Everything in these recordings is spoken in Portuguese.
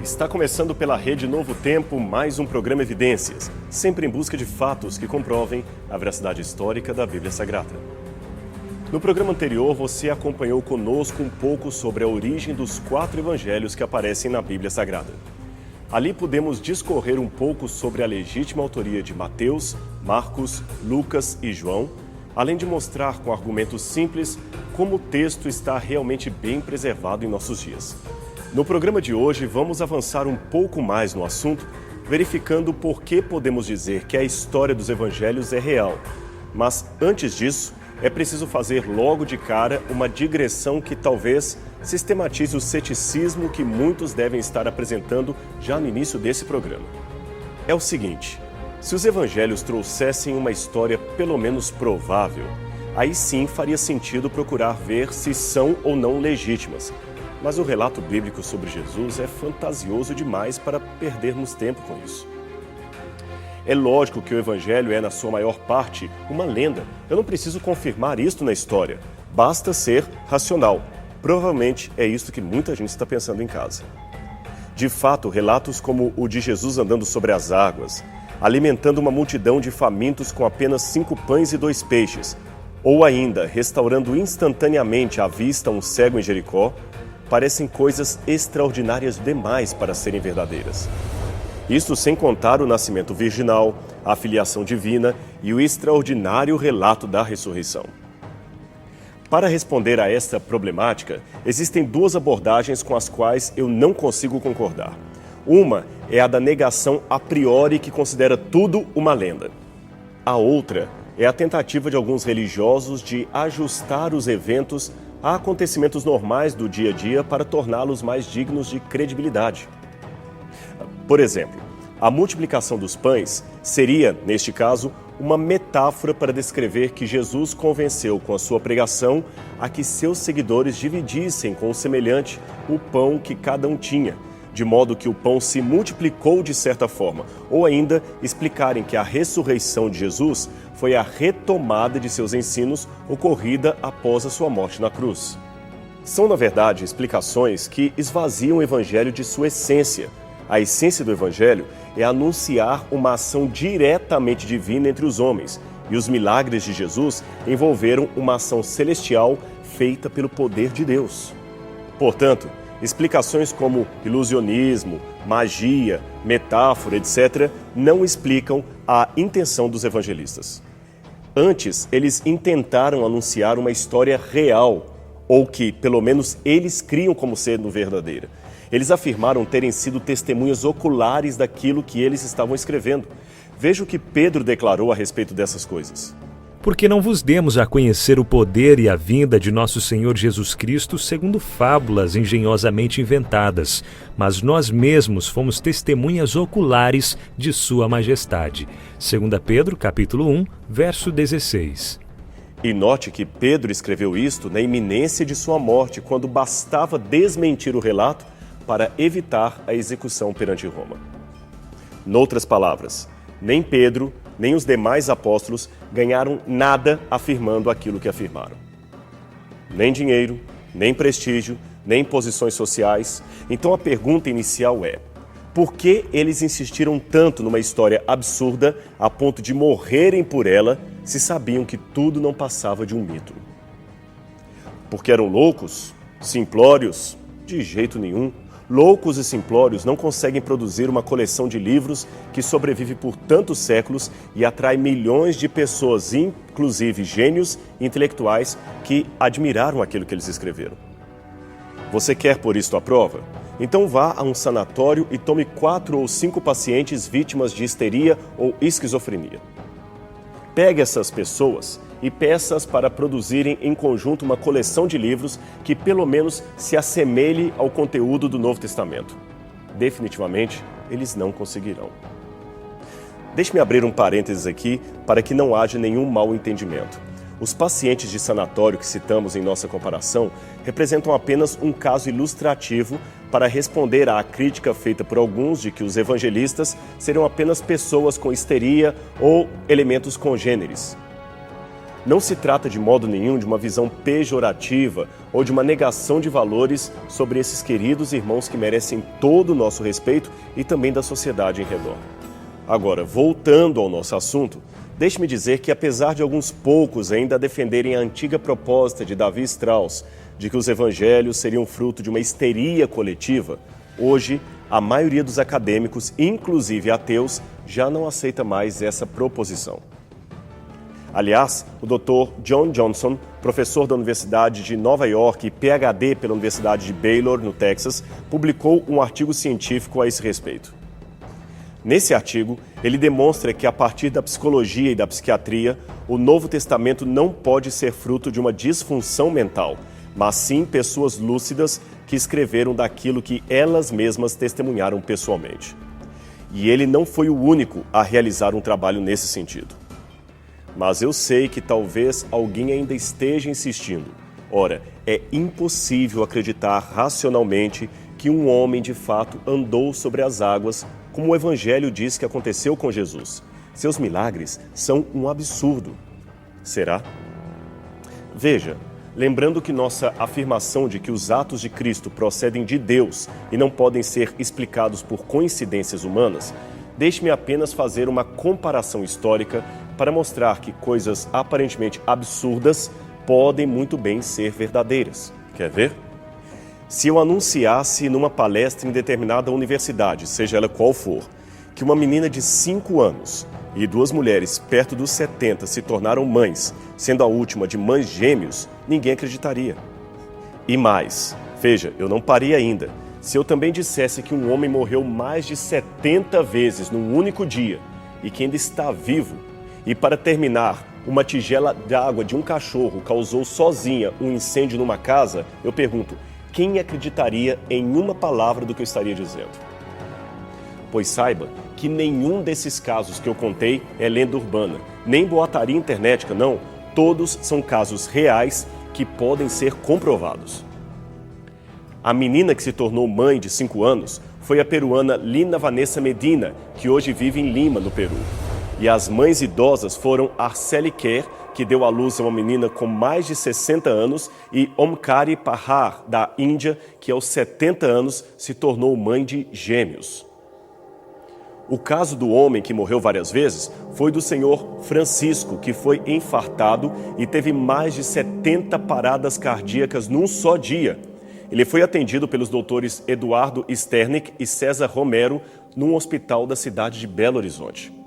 Está começando pela Rede Novo Tempo mais um programa Evidências, sempre em busca de fatos que comprovem a veracidade histórica da Bíblia Sagrada. No programa anterior, você acompanhou conosco um pouco sobre a origem dos 4 evangelhos que aparecem na Bíblia Sagrada. Ali pudemos discorrer um pouco sobre a legítima autoria de Mateus, Marcos, Lucas e João, além de mostrar com argumentos simples como o texto está realmente bem preservado em nossos dias. No programa de hoje, vamos avançar um pouco mais no assunto, verificando por que podemos dizer que a história dos evangelhos é real. Mas, antes disso, é preciso fazer logo de cara uma digressão que talvez sistematize o ceticismo que muitos devem estar apresentando já no início desse programa. É o seguinte: se os evangelhos trouxessem uma história pelo menos provável, aí sim faria sentido procurar ver se são ou não legítimas. Mas o relato bíblico sobre Jesus é fantasioso demais para perdermos tempo com isso. É lógico que o evangelho é, na sua maior parte, uma lenda. Eu não preciso confirmar isto na história. Basta ser racional. Provavelmente é isto que muita gente está pensando em casa. De fato, relatos como o de Jesus andando sobre as águas, alimentando uma multidão de famintos com apenas 5 pães e 2 peixes, ou ainda restaurando instantaneamente à vista um cego em Jericó, parecem coisas extraordinárias demais para serem verdadeiras. Isto sem contar o nascimento virginal, a filiação divina e o extraordinário relato da ressurreição. Para responder a esta problemática, existem 2 abordagens com as quais eu não consigo concordar. Uma é a da negação a priori que considera tudo uma lenda. A outra é a tentativa de alguns religiosos de ajustar os eventos a acontecimentos normais do dia a dia para torná-los mais dignos de credibilidade. Por exemplo, a multiplicação dos pães seria, neste caso, uma metáfora para descrever que Jesus convenceu com a sua pregação a que seus seguidores dividissem com o semelhante o pão que cada um tinha, de modo que o pão se multiplicou de certa forma, ou ainda explicarem que a ressurreição de Jesus foi a retomada de seus ensinos ocorrida após a sua morte na cruz. São, na verdade, explicações que esvaziam o evangelho de sua essência. A essência do evangelho é anunciar uma ação diretamente divina entre os homens, e os milagres de Jesus envolveram uma ação celestial feita pelo poder de Deus. Portanto, explicações como ilusionismo, magia, metáfora, etc., não explicam a intenção dos evangelistas. Antes, eles intentaram anunciar uma história real, ou que, pelo menos, eles criam como sendo verdadeira. Eles afirmaram terem sido testemunhas oculares daquilo que eles estavam escrevendo. Veja o que Pedro declarou a respeito dessas coisas. Porque não vos demos a conhecer o poder e a vinda de nosso Senhor Jesus Cristo segundo fábulas engenhosamente inventadas, mas nós mesmos fomos testemunhas oculares de sua majestade. 2 Pedro, capítulo 1, verso 16. E note que Pedro escreveu isto na iminência de sua morte, quando bastava desmentir o relato para evitar a execução perante Roma. Noutras palavras, nem Pedro, nem os demais apóstolos ganharam nada afirmando aquilo que afirmaram. Nem dinheiro, nem prestígio, nem posições sociais. Então a pergunta inicial é: por que eles insistiram tanto numa história absurda a ponto de morrerem por ela se sabiam que tudo não passava de um mito? Porque eram loucos? Simplórios? De jeito nenhum. Loucos e simplórios não conseguem produzir uma coleção de livros que sobrevive por tantos séculos e atrai milhões de pessoas, inclusive gênios intelectuais, que admiraram aquilo que eles escreveram. Você quer pôr isto à prova? Então vá a um sanatório e tome 4 ou 5 pacientes vítimas de histeria ou esquizofrenia. Pegue essas pessoas e peça-as para produzirem em conjunto uma coleção de livros que pelo menos se assemelhe ao conteúdo do Novo Testamento. Definitivamente, eles não conseguirão. Deixe-me abrir um parênteses aqui para que não haja nenhum mal entendimento. Os pacientes de sanatório que citamos em nossa comparação representam apenas um caso ilustrativo para responder à crítica feita por alguns de que os evangelistas seriam apenas pessoas com histeria ou elementos congêneres. Não se trata de modo nenhum de uma visão pejorativa ou de uma negação de valores sobre esses queridos irmãos que merecem todo o nosso respeito e também da sociedade em redor. Agora, voltando ao nosso assunto, deixe-me dizer que apesar de alguns poucos ainda defenderem a antiga proposta de Davi Strauss de que os evangelhos seriam fruto de uma histeria coletiva, hoje a maioria dos acadêmicos, inclusive ateus, já não aceita mais essa proposição. Aliás, o Dr. John Johnson, professor da Universidade de Nova York e PhD pela Universidade de Baylor, no Texas, publicou um artigo científico a esse respeito. Nesse artigo, ele demonstra que a partir da psicologia e da psiquiatria, o Novo Testamento não pode ser fruto de uma disfunção mental, mas sim pessoas lúcidas que escreveram daquilo que elas mesmas testemunharam pessoalmente. E ele não foi o único a realizar um trabalho nesse sentido. Mas eu sei que talvez alguém ainda esteja insistindo. Ora, é impossível acreditar racionalmente que um homem de fato andou sobre as águas, como o Evangelho diz que aconteceu com Jesus. Seus milagres são um absurdo. Será? Veja, lembrando que nossa afirmação de que os atos de Cristo procedem de Deus e não podem ser explicados por coincidências humanas, deixe-me apenas fazer uma comparação histórica para mostrar que coisas aparentemente absurdas podem muito bem ser verdadeiras. Quer ver? Se eu anunciasse numa palestra em determinada universidade, seja ela qual for, que uma menina de 5 anos e 2 mulheres perto dos 70 se tornaram mães, sendo a última de mães gêmeos, ninguém acreditaria. E mais, veja, eu não parei ainda. Se eu também dissesse que um homem morreu mais de 70 vezes num único dia e que ainda está vivo, e para terminar, uma tigela d'água de um cachorro causou sozinha um incêndio numa casa, eu pergunto, quem acreditaria em uma palavra do que eu estaria dizendo? Pois saiba que nenhum desses casos que eu contei é lenda urbana, nem boataria internética, não. Todos são casos reais que podem ser comprovados. A menina que se tornou mãe de 5 anos foi a peruana Lina Vanessa Medina, que hoje vive em Lima, no Peru. E as mães idosas foram Arceli Kerr, que deu à luz a uma menina com mais de 60 anos, e Omkari Pahar, da Índia, que aos 70 anos se tornou mãe de gêmeos. O caso do homem que morreu várias vezes foi do senhor Francisco, que foi infartado e teve mais de 70 paradas cardíacas num só dia. Ele foi atendido pelos doutores Eduardo Sternick e César Romero num hospital da cidade de Belo Horizonte.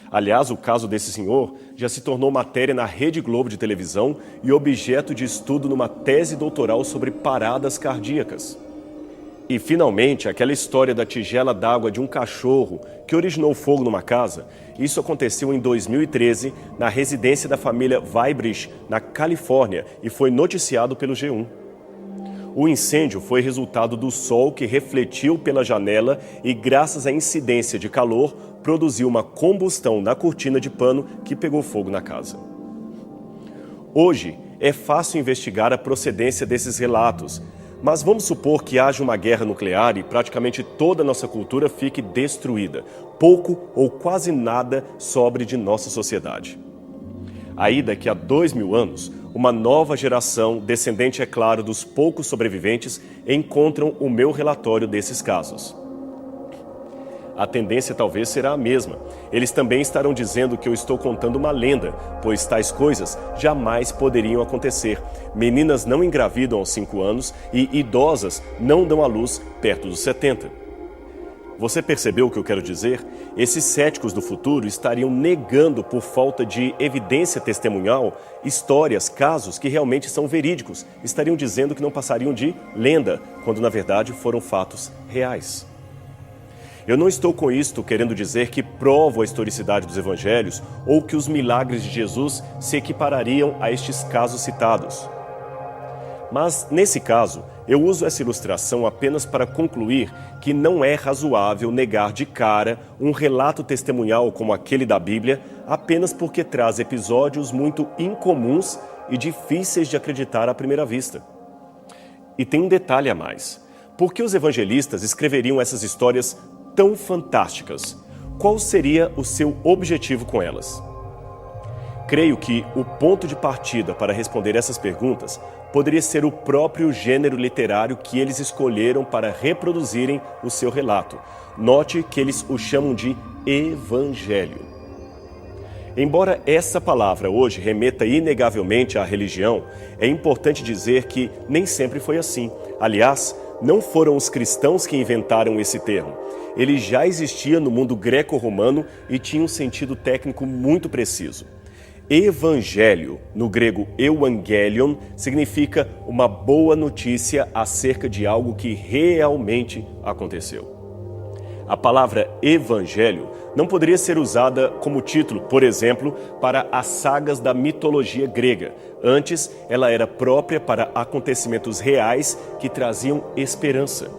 Aliás, o caso desse senhor já se tornou matéria na Rede Globo de televisão e objeto de estudo numa tese doutoral sobre paradas cardíacas. E, finalmente, aquela história da tigela d'água de um cachorro que originou fogo numa casa, isso aconteceu em 2013 na residência da família Weibrecht, na Califórnia, e foi noticiado pelo G1. O incêndio foi resultado do sol que refletiu pela janela e, graças à incidência de calor, produziu uma combustão na cortina de pano que pegou fogo na casa. Hoje, é fácil investigar a procedência desses relatos, mas vamos supor que haja uma guerra nuclear e praticamente toda a nossa cultura fique destruída. Pouco ou quase nada sobre de nossa sociedade. Aí, daqui a 2000 anos, uma nova geração, descendente, é claro, dos poucos sobreviventes, encontram o meu relatório desses casos. A tendência talvez será a mesma. Eles também estarão dizendo que eu estou contando uma lenda, pois tais coisas jamais poderiam acontecer. Meninas não engravidam aos 5 anos e idosas não dão à luz perto dos 70. Você percebeu o que eu quero dizer? Esses céticos do futuro estariam negando, por falta de evidência testemunhal, histórias, casos que realmente são verídicos. Estariam dizendo que não passariam de lenda, quando na verdade foram fatos reais. Eu não estou com isto querendo dizer que provo a historicidade dos evangelhos ou que os milagres de Jesus se equiparariam a estes casos citados. Mas, nesse caso, eu uso essa ilustração apenas para concluir que não é razoável negar de cara um relato testemunhal como aquele da Bíblia apenas porque traz episódios muito incomuns e difíceis de acreditar à primeira vista. E tem um detalhe a mais. Por que os evangelistas escreveriam essas histórias tão fantásticas? Qual seria o seu objetivo com elas? Creio que o ponto de partida para responder essas perguntas poderia ser o próprio gênero literário que eles escolheram para reproduzirem o seu relato. Note que eles o chamam de evangelho. Embora essa palavra hoje remeta inegavelmente à religião, é importante dizer que nem sempre foi assim. Aliás, não foram os cristãos que inventaram esse termo. Ele já existia no mundo greco-romano e tinha um sentido técnico muito preciso. Evangelho, no grego euangelion, significa uma boa notícia acerca de algo que realmente aconteceu. A palavra evangelho não poderia ser usada como título, por exemplo, para as sagas da mitologia grega. Antes, ela era própria para acontecimentos reais que traziam esperança.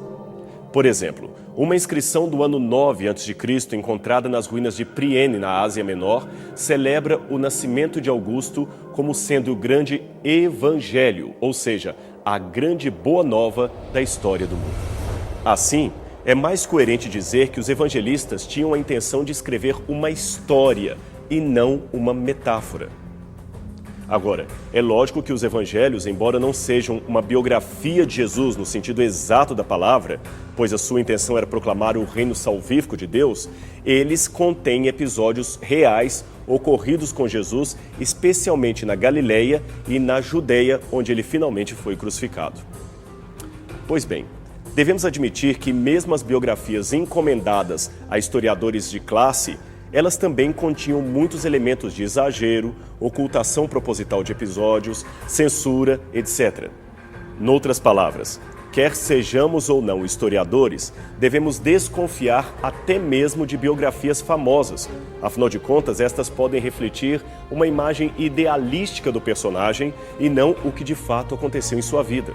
Por exemplo, uma inscrição do ano 9 a.C., encontrada nas ruínas de Priene, na Ásia Menor, celebra o nascimento de Augusto como sendo o grande evangelho, ou seja, a grande boa nova da história do mundo. Assim, é mais coerente dizer que os evangelistas tinham a intenção de escrever uma história e não uma metáfora. Agora, é lógico que os evangelhos, embora não sejam uma biografia de Jesus no sentido exato da palavra, pois a sua intenção era proclamar o reino salvífico de Deus, eles contêm episódios reais ocorridos com Jesus, especialmente na Galileia e na Judeia, onde ele finalmente foi crucificado. Pois bem, devemos admitir que mesmo as biografias encomendadas a historiadores de classe, elas também continham muitos elementos de exagero, ocultação proposital de episódios, censura, etc. Noutras palavras, quer sejamos ou não historiadores, devemos desconfiar até mesmo de biografias famosas. Afinal de contas, estas podem refletir uma imagem idealística do personagem e não o que de fato aconteceu em sua vida.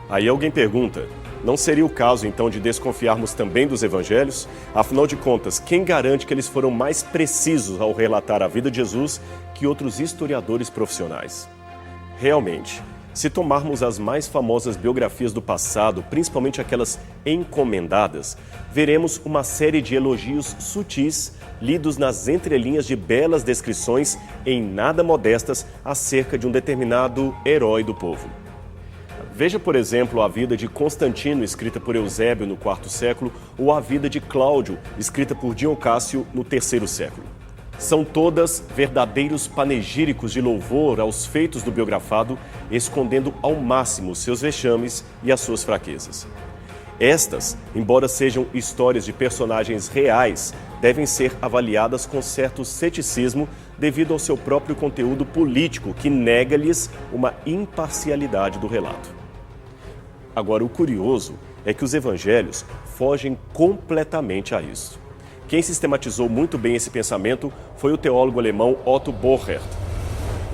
Aí alguém pergunta: não seria o caso, então, de desconfiarmos também dos evangelhos? Afinal de contas, quem garante que eles foram mais precisos ao relatar a vida de Jesus que outros historiadores profissionais? Realmente, se tomarmos as mais famosas biografias do passado, principalmente aquelas encomendadas, veremos uma série de elogios sutis, lidos nas entrelinhas de belas descrições em nada modestas acerca de um determinado herói do povo. Veja, por exemplo, a vida de Constantino, escrita por Eusébio no IV século, ou a vida de Cláudio, escrita por Dion Cássio no III século. São todas verdadeiros panegíricos de louvor aos feitos do biografado, escondendo ao máximo seus vexames e as suas fraquezas. Estas, embora sejam histórias de personagens reais, devem ser avaliadas com certo ceticismo devido ao seu próprio conteúdo político, que nega-lhes uma imparcialidade do relato. Agora, o curioso é que os evangelhos fogem completamente a isso. Quem sistematizou muito bem esse pensamento foi o teólogo alemão Otto Borchert.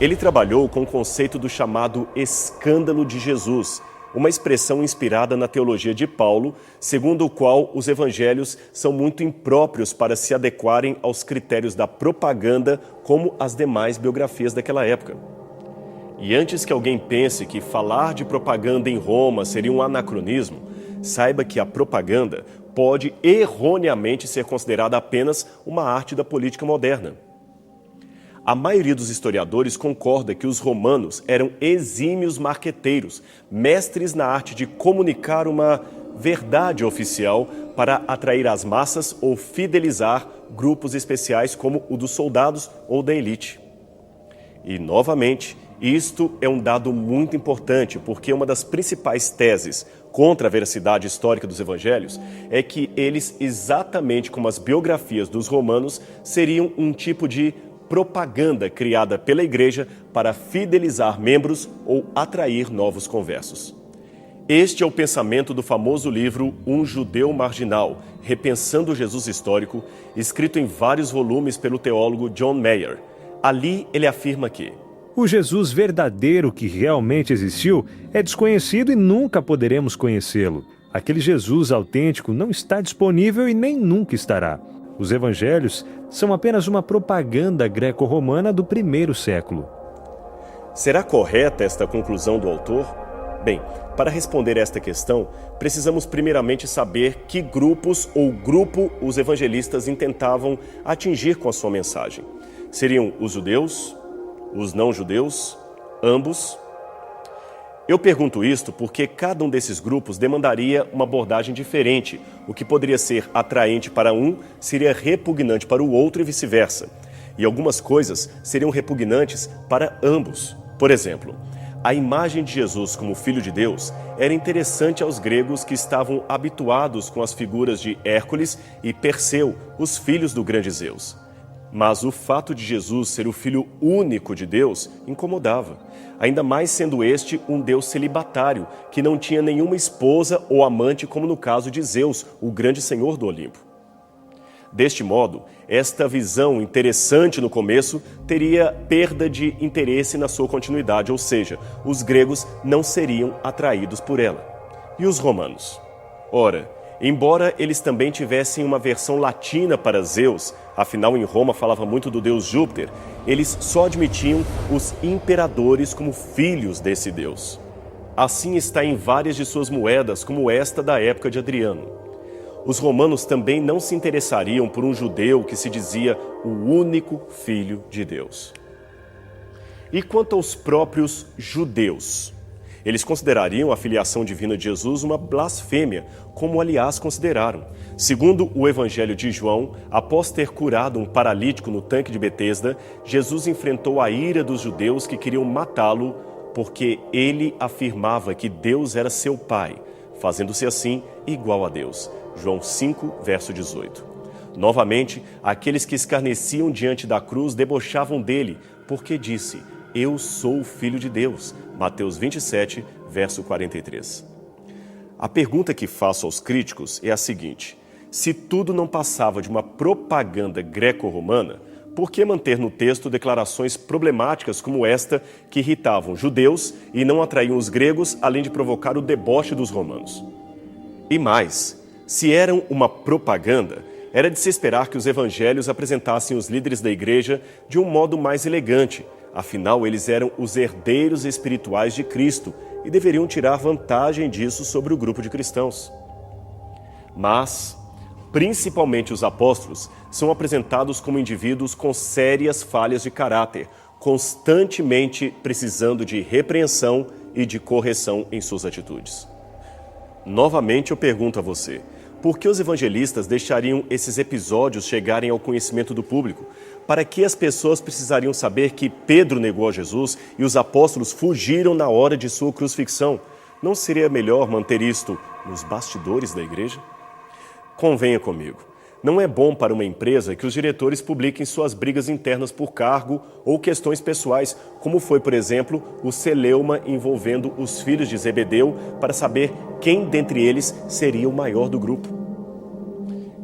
Ele trabalhou com o conceito do chamado escândalo de Jesus, uma expressão inspirada na teologia de Paulo, segundo o qual os evangelhos são muito impróprios para se adequarem aos critérios da propaganda como as demais biografias daquela época. E antes que alguém pense que falar de propaganda em Roma seria um anacronismo, saiba que a propaganda pode erroneamente ser considerada apenas uma arte da política moderna. A maioria dos historiadores concorda que os romanos eram exímios marqueteiros, mestres na arte de comunicar uma verdade oficial para atrair as massas ou fidelizar grupos especiais como o dos soldados ou da elite. E, novamente, isto é um dado muito importante, porque uma das principais teses contra a veracidade histórica dos evangelhos é que eles, exatamente como as biografias dos romanos, seriam um tipo de propaganda criada pela igreja para fidelizar membros ou atrair novos conversos. Este é o pensamento do famoso livro Um Judeu Marginal, Repensando Jesus Histórico, escrito em vários volumes pelo teólogo John Mayer. Ali ele afirma que o Jesus verdadeiro que realmente existiu é desconhecido e nunca poderemos conhecê-lo. Aquele Jesus autêntico não está disponível e nem nunca estará. Os evangelhos são apenas uma propaganda greco-romana do I século. Será correta esta conclusão do autor? Bem, para responder esta questão, precisamos primeiramente saber que grupos ou grupo os evangelistas intentavam atingir com a sua mensagem. Seriam os judeus, Os não-judeus? Ambos? Eu pergunto isto porque cada um desses grupos demandaria uma abordagem diferente. O que poderia ser atraente para um seria repugnante para o outro e vice-versa. E algumas coisas seriam repugnantes para ambos. Por exemplo, a imagem de Jesus como Filho de Deus era interessante aos gregos que estavam habituados com as figuras de Hércules e Perseu, os filhos do grande Zeus. Mas o fato de Jesus ser o Filho único de Deus incomodava, ainda mais sendo este um Deus celibatário, que não tinha nenhuma esposa ou amante, como no caso de Zeus, o grande senhor do Olimpo. Deste modo, esta visão interessante no começo teria perda de interesse na sua continuidade, ou seja, os gregos não seriam atraídos por ela. E os romanos? Ora, embora eles também tivessem uma versão latina para Zeus, afinal em Roma falava muito do deus Júpiter, eles só admitiam os imperadores como filhos desse deus. Assim está em várias de suas moedas, como esta da época de Adriano. Os romanos também não se interessariam por um judeu que se dizia o único filho de Deus. E quanto aos próprios judeus? Eles considerariam a filiação divina de Jesus uma blasfêmia, como aliás consideraram. Segundo o Evangelho de João, após ter curado um paralítico no tanque de Betesda, Jesus enfrentou a ira dos judeus que queriam matá-lo porque ele afirmava que Deus era seu Pai, fazendo-se assim igual a Deus. João 5, verso 18. Novamente, aqueles que escarneciam diante da cruz debochavam dele, porque disse: Eu sou o Filho de Deus. Mateus 27, verso 43. A pergunta que faço aos críticos é a seguinte: se tudo não passava de uma propaganda greco-romana, por que manter no texto declarações problemáticas como esta que irritavam judeus e não atraíam os gregos, além de provocar o deboche dos romanos? E mais, se eram uma propaganda, era de se esperar que os evangelhos apresentassem os líderes da igreja de um modo mais elegante. Afinal, eles eram os herdeiros espirituais de Cristo e deveriam tirar vantagem disso sobre o grupo de cristãos. Mas, principalmente os apóstolos, são apresentados como indivíduos com sérias falhas de caráter, constantemente precisando de repreensão e de correção em suas atitudes. Novamente eu pergunto a você: por que os evangelistas deixariam esses episódios chegarem ao conhecimento do público? Para que as pessoas precisariam saber que Pedro negou a Jesus e os apóstolos fugiram na hora de sua crucifixão? Não seria melhor manter isto nos bastidores da igreja? Convenha comigo, não é bom para uma empresa que os diretores publiquem suas brigas internas por cargo ou questões pessoais, como foi, por exemplo, o celeuma envolvendo os filhos de Zebedeu para saber quem dentre eles seria o maior do grupo.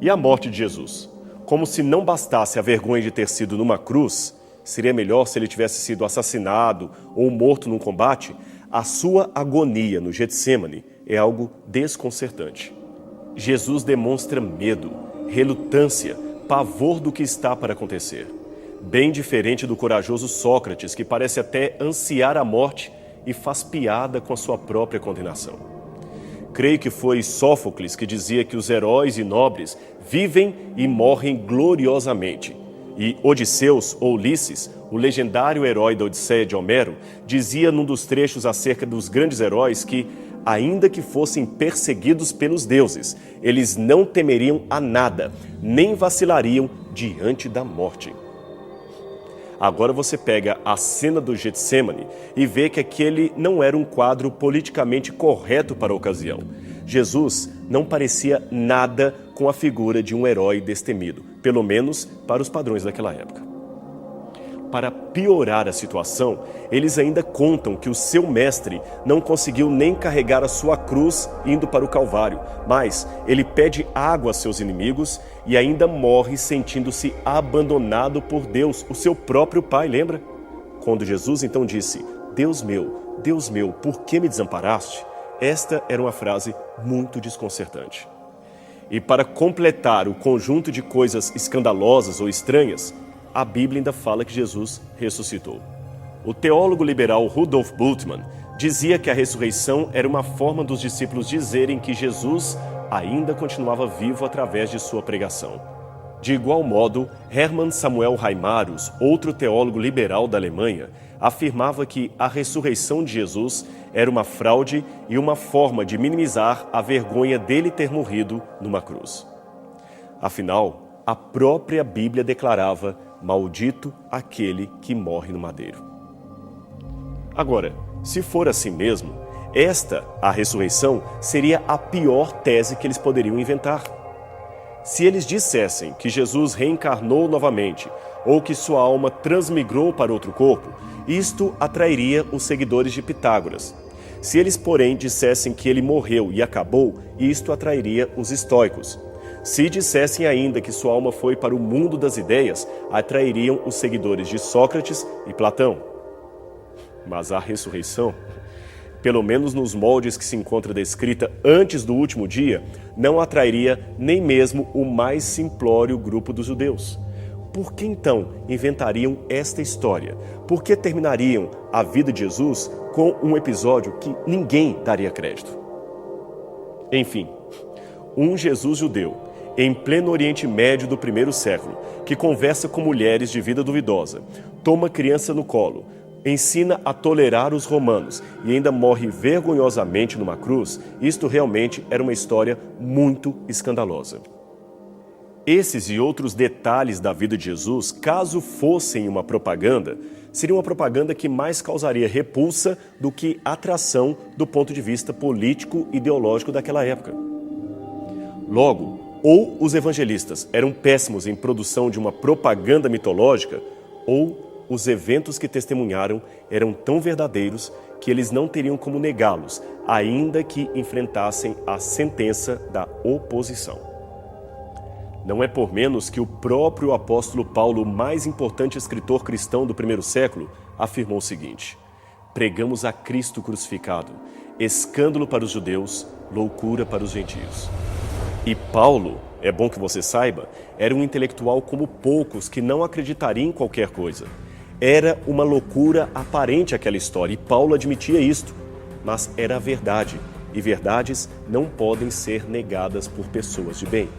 E a morte de Jesus? Como se não bastasse a vergonha de ter sido numa cruz, seria melhor se ele tivesse sido assassinado ou morto num combate? A sua agonia no Getsêmani é algo desconcertante. Jesus demonstra medo, relutância, pavor do que está para acontecer. Bem diferente do corajoso Sócrates, que parece até ansiar a morte e faz piada com a sua própria condenação. Creio que foi Sófocles que dizia que os heróis e nobres vivem e morrem gloriosamente. E Odisseus, ou Ulisses, o legendário herói da Odisseia de Homero, dizia num dos trechos acerca dos grandes heróis que, ainda que fossem perseguidos pelos deuses, eles não temeriam a nada, nem vacilariam diante da morte. Agora você pega a cena do Getsêmani e vê que aquele não era um quadro politicamente correto para a ocasião. Jesus não parecia nada com a figura de um herói destemido, pelo menos para os padrões daquela época. Para piorar a situação, eles ainda contam que o seu mestre não conseguiu nem carregar a sua cruz indo para o Calvário, mas ele pede água a seus inimigos e ainda morre sentindo-se abandonado por Deus, o seu próprio Pai, lembra? Quando Jesus então disse: Deus meu, por que me desamparaste?", esta era uma frase muito desconcertante. E para completar o conjunto de coisas escandalosas ou estranhas, a Bíblia ainda fala que Jesus ressuscitou. O teólogo liberal Rudolf Bultmann dizia que a ressurreição era uma forma dos discípulos dizerem que Jesus ainda continuava vivo através de sua pregação. De igual modo, Hermann Samuel Reimarus, outro teólogo liberal da Alemanha, afirmava que a ressurreição de Jesus era uma fraude e uma forma de minimizar a vergonha dele ter morrido numa cruz. Afinal, a própria Bíblia declarava: maldito aquele que morre no madeiro. Agora, se for assim mesmo, a ressurreição, seria a pior tese que eles poderiam inventar. Se eles dissessem que Jesus reencarnou novamente ou que sua alma transmigrou para outro corpo, isto atrairia os seguidores de Pitágoras. Se eles, porém, dissessem que ele morreu e acabou, isto atrairia os estoicos. Se dissessem ainda que sua alma foi para o mundo das ideias, atrairiam os seguidores de Sócrates e Platão. Mas a ressurreição, pelo menos nos moldes que se encontra descrita antes do último dia, não atrairia nem mesmo o mais simplório grupo dos judeus. Por que então inventariam esta história? Por que terminariam a vida de Jesus com um episódio que ninguém daria crédito? Enfim, um Jesus judeu, em pleno Oriente Médio do primeiro século, que conversa com mulheres de vida duvidosa, toma criança no colo, ensina a tolerar os romanos e ainda morre vergonhosamente numa cruz, isto realmente era uma história muito escandalosa. Esses e outros detalhes da vida de Jesus, caso fossem uma propaganda, seria uma propaganda que mais causaria repulsa do que atração do ponto de vista político e ideológico daquela época. Logo, ou os evangelistas eram péssimos em produção de uma propaganda mitológica, ou os eventos que testemunharam eram tão verdadeiros que eles não teriam como negá-los, ainda que enfrentassem a sentença da oposição. Não é por menos que o próprio apóstolo Paulo, o mais importante escritor cristão do primeiro século, afirmou o seguinte: pregamos a Cristo crucificado, escândalo para os judeus, loucura para os gentios. E Paulo, é bom que você saiba, era um intelectual como poucos que não acreditaria em qualquer coisa. Era uma loucura aparente aquela história, e Paulo admitia isto, mas era a verdade, e verdades não podem ser negadas por pessoas de bem.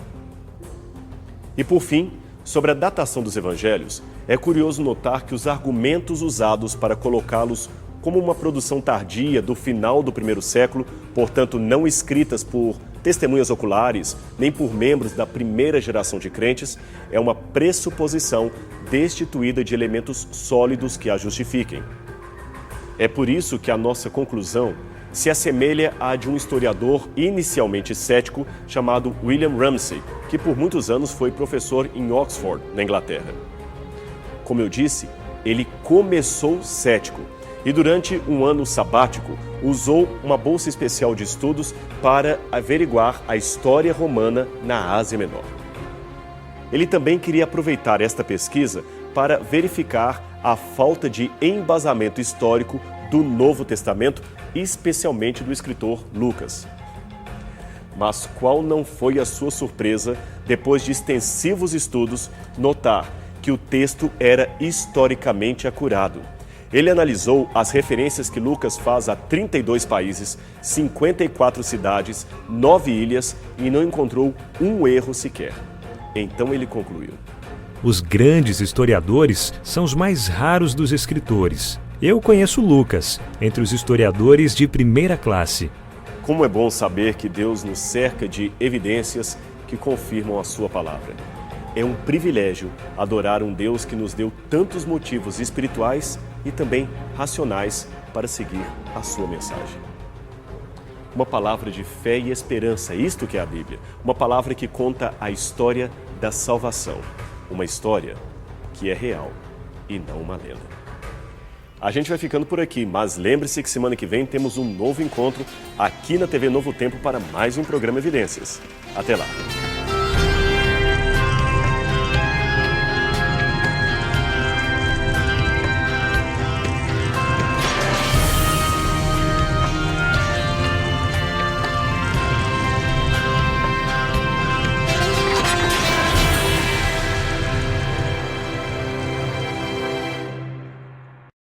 E por fim, sobre a datação dos evangelhos, é curioso notar que os argumentos usados para colocá-los como uma produção tardia do final do primeiro século, portanto não escritas por testemunhas oculares, nem por membros da primeira geração de crentes, é uma pressuposição destituída de elementos sólidos que a justifiquem. É por isso que a nossa conclusão se assemelha à de um historiador inicialmente cético chamado William Ramsay, que por muitos anos foi professor em Oxford, na Inglaterra. Como eu disse, ele começou cético e durante um ano sabático usou uma bolsa especial de estudos para averiguar a história romana na Ásia Menor. Ele também queria aproveitar esta pesquisa para verificar a falta de embasamento histórico do Novo Testamento, especialmente do escritor Lucas. Mas qual não foi a sua surpresa, depois de extensivos estudos, notar que o texto era historicamente acurado? Ele analisou as referências que Lucas faz a 32 países, 54 cidades, 9 ilhas e não encontrou um erro sequer. Então ele concluiu: os grandes historiadores são os mais raros dos escritores. Eu conheço Lucas, entre os historiadores de primeira classe. Como é bom saber que Deus nos cerca de evidências que confirmam a sua palavra. É um privilégio adorar um Deus que nos deu tantos motivos espirituais e também racionais para seguir a sua mensagem. Uma palavra de fé e esperança, isto que é a Bíblia. Uma palavra que conta a história da salvação. Uma história que é real e não uma lenda. A gente vai ficando por aqui, mas lembre-se que semana que vem temos um novo encontro aqui na TV Novo Tempo para mais um programa Evidências. Até lá!